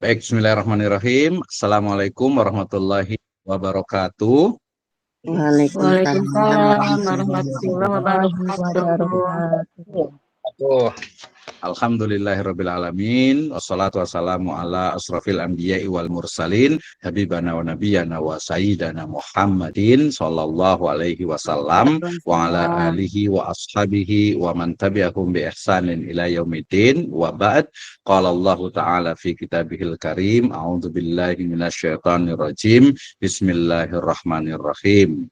Baik, bismillahirrahmanirrahim. Assalamualaikum warahmatullahi wabarakatuh. Waalaikumsalam Waalaikumsalam warahmatullahi warahmatullahi wabarakatuh. wabarakatuh. Aduh. Alhamdulillahirrabbilalamin. Wassalatu wassalamu ala asrafil anbiya'i wal mursalin. Habibana wa nabiyana wa sayyidana Muhammadin sallallahu alaihi wasallam wa ala Waalaikumsalam. alihi wa ashabihi wa man tabi'ahum bi ihsanin ila yaumiddin wa ba'd. Qala Allah ta'ala fi kitabihil karim. A'udzu billahi minasyaitonir rajim. Bismillahirrahmanirrahim.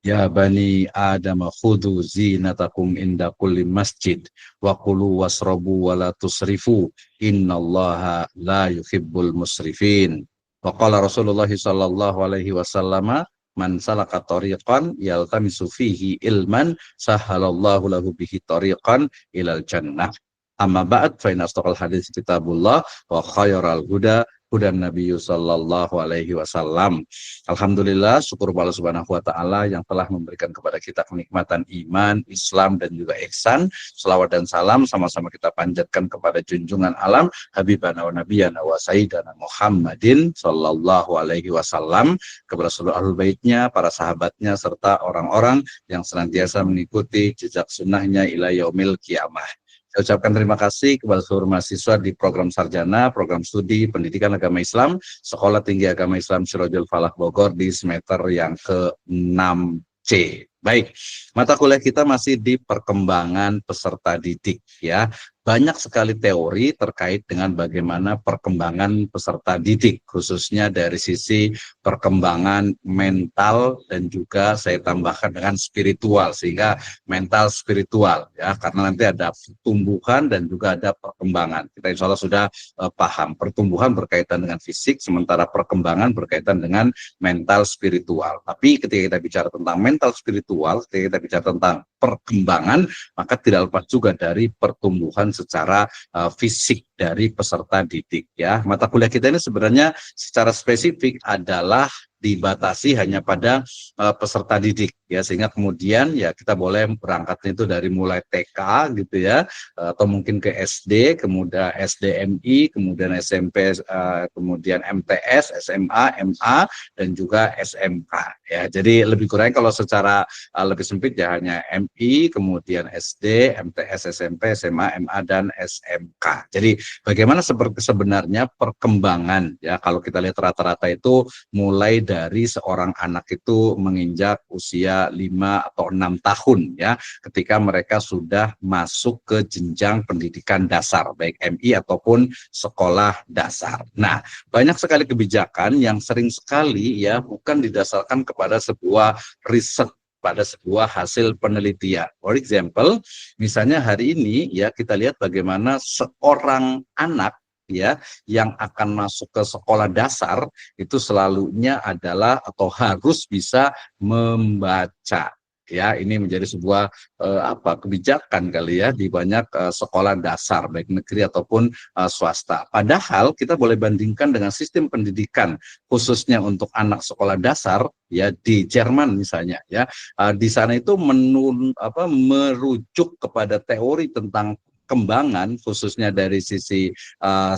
Ya bani Adam khudhu zinatakum inda kulli masjid wa kulu wasrabu wa la tusrifu innallaha la yuhibbul musrifin. Wa qala Rasulullah sallallahu alaihi wasallam man salaka tariqan yaltamisu fihi ilman sahalallahu lahu bihi tariqan ilal jannah. Amma ba'd fa inna asdaqal hadits kitabullah wa khairal huda hudan Nabi sallallahu alaihi wasallam. Alhamdulillah, syukur Allah Subhanahu wa taala yang telah memberikan kepada kita kenikmatan iman, Islam dan juga ihsan. Selawat dan salam sama-sama kita panjatkan kepada junjungan alam Habibana wa Nabiyana wa Sayyidana Muhammadin sallallahu alaihi wasallam, kepada seluruh ahlul baitnya, para sahabatnya serta orang-orang yang senantiasa mengikuti jejak sunnahnya ila yaumil qiyamah. Saya ucapkan terima kasih kepada seluruh mahasiswa di program sarjana, program studi pendidikan agama Islam, Sekolah Tinggi Agama Islam Syirojul Falah Bogor di semester yang ke-6C. Baik, mata kuliah kita masih di perkembangan peserta didik ya. Banyak sekali teori terkait dengan bagaimana perkembangan peserta didik, khususnya dari sisi perkembangan mental dan juga saya tambahkan dengan spiritual, sehingga mental spiritual ya, karena nanti ada pertumbuhan dan juga ada perkembangan. Kita insya Allah sudah paham, pertumbuhan berkaitan dengan fisik, sementara perkembangan berkaitan dengan mental spiritual. Tapi ketika kita bicara tentang mental spiritual, ketika kita bicara tentang perkembangan, maka tidak lepas juga dari pertumbuhan secara fisik dari peserta didik ya. Mata kuliah kita ini sebenarnya secara spesifik adalah dibatasi hanya pada peserta didik ya, sehingga kemudian ya kita boleh berangkat itu dari mulai TK gitu ya, atau mungkin ke SD, kemudian SDMI, kemudian SMP, kemudian MTS, SMA, MA dan juga SMK ya. Jadi lebih kurang kalau secara lebih sempit ya hanya MI, kemudian SD, MTS, SMP, SMA, MA dan SMK. Jadi bagaimana sebenarnya perkembangan ya, kalau kita lihat rata-rata itu mulai dari seorang anak itu menginjak usia 5 atau 6 tahun ya, ketika mereka sudah masuk ke jenjang pendidikan dasar baik MI ataupun sekolah dasar. Nah, banyak sekali kebijakan yang sering sekali ya bukan didasarkan kepada sebuah riset, pada sebuah hasil penelitian. For example, misalnya hari ini ya kita lihat bagaimana seorang anak ya yang akan masuk ke sekolah dasar itu selalunya adalah atau harus bisa membaca. Ya, ini menjadi sebuah kebijakan kali ya di banyak sekolah dasar baik negeri ataupun swasta. Padahal kita boleh bandingkan dengan sistem pendidikan khususnya untuk anak sekolah dasar ya di Jerman misalnya ya. Di sana itu merujuk kepada teori tentang perkembangan khususnya dari sisi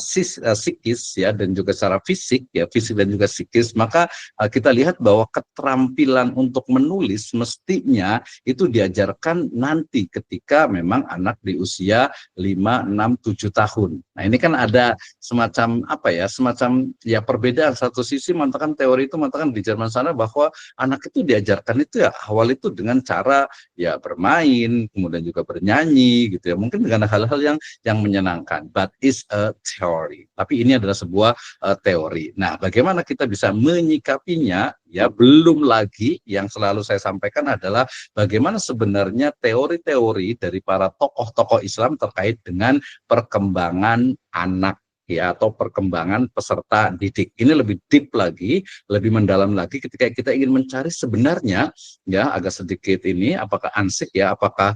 psikis ya dan juga secara fisik ya, fisik dan juga psikis, maka kita lihat bahwa keterampilan untuk menulis mestinya itu diajarkan nanti ketika memang anak di usia 5, 6, 7 tahun. Nah, ini kan ada semacam semacam ya perbedaan. Satu sisi mengatakan teori itu mengatakan di Jerman sana bahwa anak itu diajarkan itu ya awal itu dengan cara ya bermain, kemudian juga bernyanyi gitu ya. Mungkin dengan hal-hal yang menyenangkan, but is a theory. Tapi ini adalah sebuah teori. Nah, bagaimana kita bisa menyikapinya? Ya, belum lagi yang selalu saya sampaikan adalah bagaimana sebenarnya teori-teori dari para tokoh-tokoh Islam terkait dengan perkembangan anak ya atau perkembangan peserta didik. Ini lebih deep lagi, lebih mendalam lagi ketika kita ingin mencari sebenarnya ya agak sedikit ini apakah ansik ya, apakah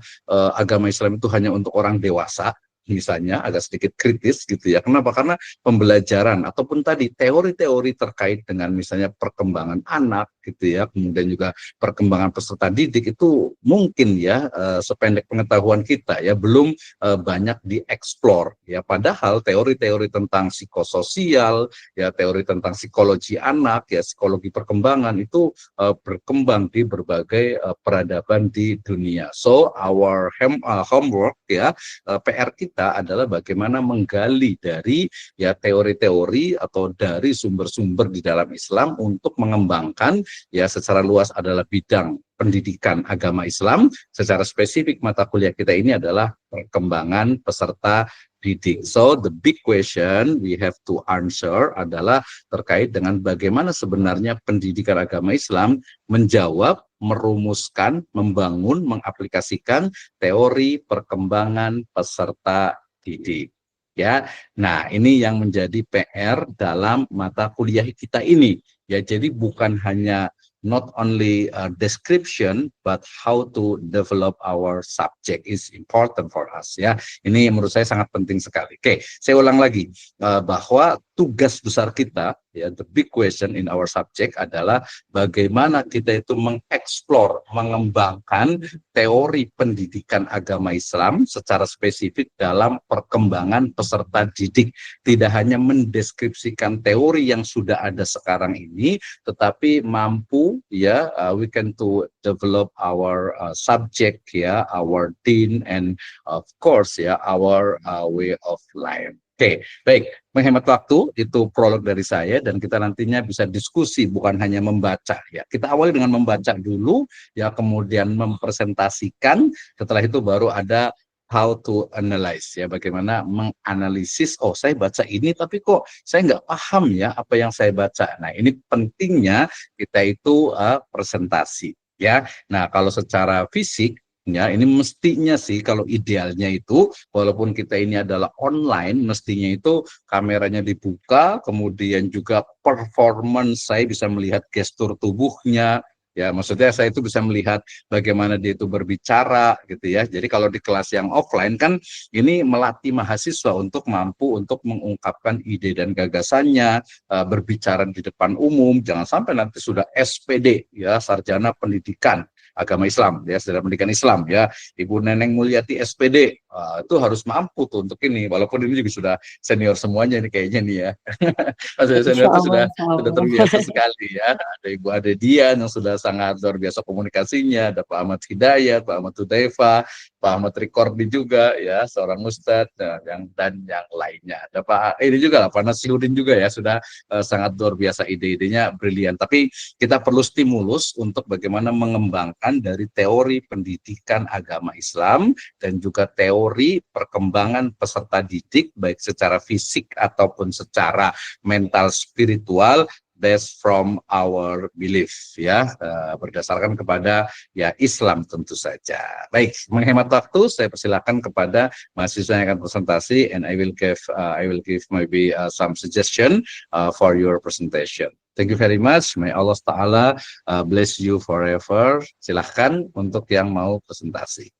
agama Islam itu hanya untuk orang dewasa misalnya agak sedikit kritis gitu ya. Kenapa? Karena pembelajaran ataupun tadi teori-teori terkait dengan misalnya perkembangan anak gitu ya, kemudian juga perkembangan peserta didik itu mungkin ya sependek pengetahuan kita ya belum banyak dieksplor ya. Padahal teori-teori tentang psikososial ya, teori tentang psikologi anak ya, psikologi perkembangan itu berkembang di berbagai peradaban di dunia. So our homework ya, PR kita adalah bagaimana menggali dari ya teori-teori atau dari sumber-sumber di dalam Islam untuk mengembangkan ya secara luas adalah bidang pendidikan agama Islam. Secara spesifik mata kuliah kita ini adalah perkembangan peserta didik. So the big question we have to answer adalah terkait dengan bagaimana sebenarnya pendidikan agama Islam menjawab, merumuskan, membangun, mengaplikasikan teori perkembangan peserta didik. Ya, nah ini yang menjadi PR dalam mata kuliah kita ini. Ya, jadi bukan hanya not only description but how to develop our subject is important for us ya. Ini menurut saya sangat penting sekali. Oke, saya ulang lagi bahwa tugas besar kita ya, the big question in our subject adalah bagaimana kita itu mengeksplor, mengembangkan teori pendidikan agama Islam secara spesifik dalam perkembangan peserta didik. Tidak hanya mendeskripsikan teori yang sudah ada sekarang ini, tetapi mampu ya we can to develop our subject ya, our dean and of course ya our way of life. Oke, baik. Menghemat waktu itu prolog dari saya dan kita nantinya bisa diskusi bukan hanya membaca ya. Kita awali dengan membaca dulu ya, kemudian mempresentasikan, setelah itu baru ada how to analyze ya, bagaimana menganalisis, oh saya baca ini tapi kok saya nggak paham ya apa yang saya baca. Nah ini pentingnya kita itu presentasi ya. Nah kalau secara fisik ya, ini mestinya sih kalau idealnya itu, walaupun kita ini adalah online, mestinya itu kameranya dibuka, kemudian juga performance saya bisa melihat gestur tubuhnya, ya maksudnya saya itu bisa melihat bagaimana dia itu berbicara gitu ya. Jadi kalau di kelas yang offline kan ini melatih mahasiswa untuk mampu untuk mengungkapkan ide dan gagasannya, berbicara di depan umum, jangan sampai nanti sudah SPD ya, sarjana pendidikan agama Islam ya, sarjana pendidikan Islam ya, Ibu Neneng Mulyati SPD, itu harus mampu tuh untuk ini, walaupun ini juga sudah senior semuanya ini kayaknya nih ya. Maksudnya senior itu sudah terbiasa sekali ya. Ada Ibu Ade Dian yang sudah sangat luar biasa komunikasinya, ada Pak Ahmad Hidayat, Pak Ahmad Hudaifa, Pak Ahmad Rikordi juga ya, seorang ustadz dan yang lainnya. Ada Pak ini juga lah, Pak Nasiruddin juga ya, sudah sangat luar biasa, ide-idenya brilian. Tapi kita perlu stimulus untuk bagaimana mengembangkan dari teori pendidikan agama Islam dan juga teori perkembangan peserta didik baik secara fisik ataupun secara mental spiritual based from our belief ya, berdasarkan kepada ya Islam tentu saja. Baik, menghemat waktu saya persilakan kepada mahasiswa yang akan presentasi and I will give maybe some suggestion for your presentation. Thank you very much. May Allah Ta'ala bless you forever. Silahkan untuk yang mau presentasi.